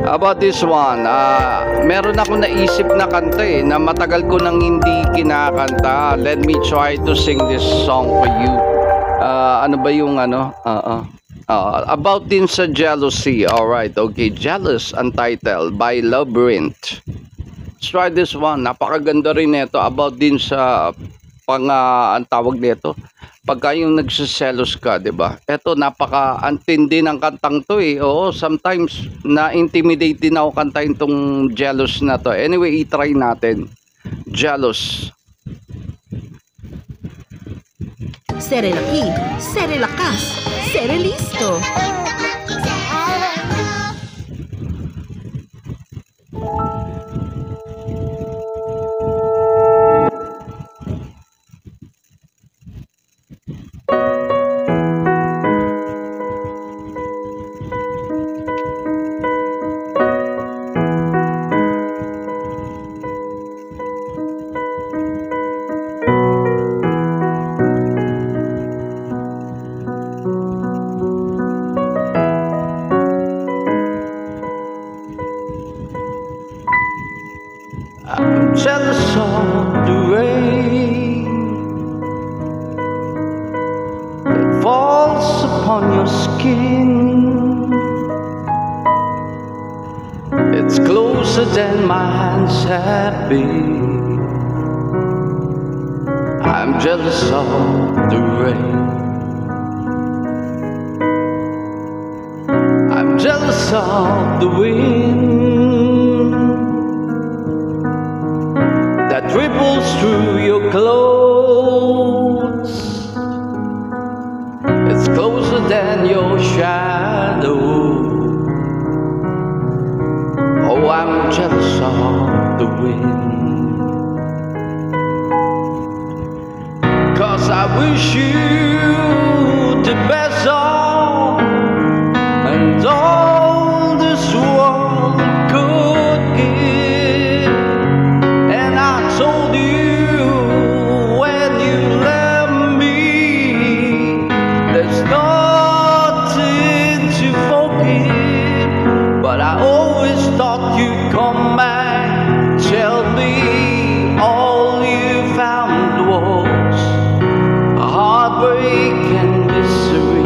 About this one, meron ako naisip na kanta na matagal ko nang hindi kinakanta. Let me try to sing this song for you. Ano ba yung ano? About din sa jealousy. Alright, okay. Jealous, untitled by Labyrinth. Let's try this one. Napakaganda rin nito. About din sa ang tawag nito. Pagka yung nagsiselos ka, di ba? Eto, napaka-antindi ng kantang to Oo, sometimes na-intimidate din ako kantahin tong jealous na to. Anyway, i-try natin. Jealous. Serelaki, serelakas, serelisto. I'm jealous of the rain that falls upon your skin. It's closer than my hands have been. I'm jealous of the rain. I'm jealous of the wind that ripples through your clothes. It's closer than your shadow. Oh, I'm jealous of the wind, 'cause I wish you the best of and all this world could give. And I told you when you left me, there's nothing to forgive. But I always thought you'd come back, tell me all you found was heartbreak and misery.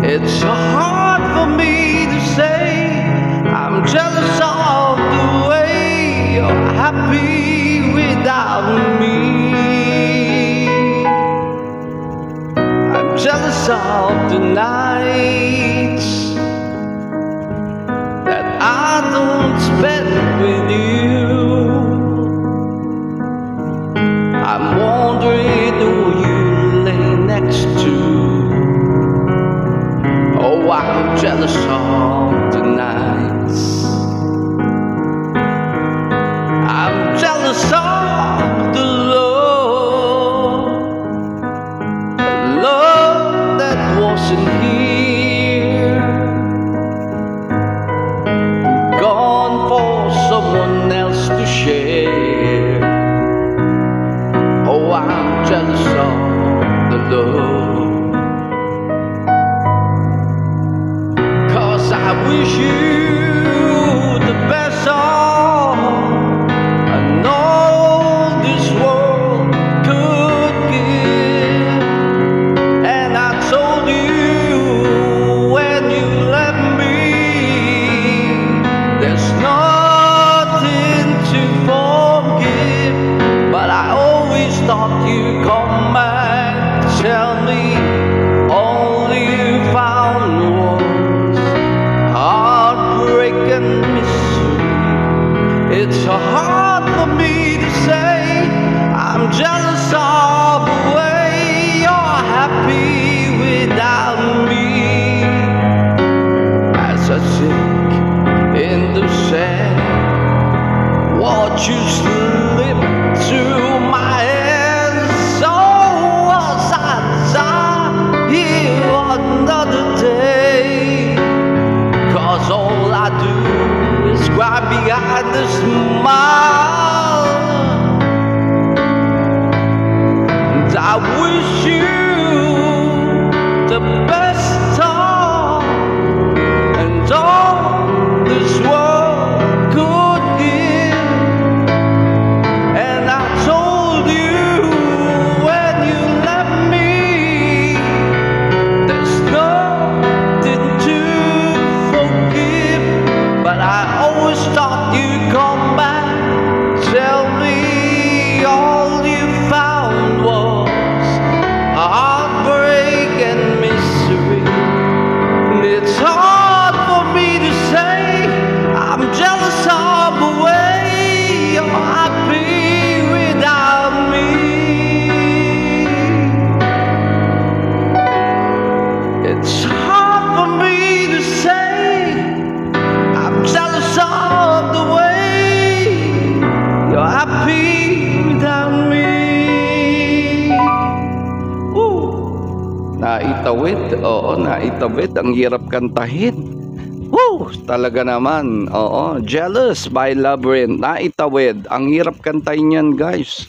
It's so hard for me to say I'm jealous of the way you're happy without me. I'm jealous of the nights that I don't spend with you. I'm wondering who you lay next to. Oh, I'm jealous of the nights. I'm jealous of the love that wasn't here, gone for someone else to share. Oh, I'm jealous of the love, 'cause I wish you the best of and all this world could give. And I told you when you left me, there's nothing to forgive. But I always thought you'd come back, tell me all you found was heartbreak and misery. It's so hard for me to say I'm jealous of the way you're happy without me. As I sink in the sand, watch you slip through my hands. So was I here another day, 'cause all I do is cry behind the smile. And I wish you the best of and all this world naitawid. Oo, naitawid. Ang hirap kantahin. Woo! Talaga naman. Oo, Jealous by Labyrinth. Naitawid. Ang hirap kantahin yan, guys.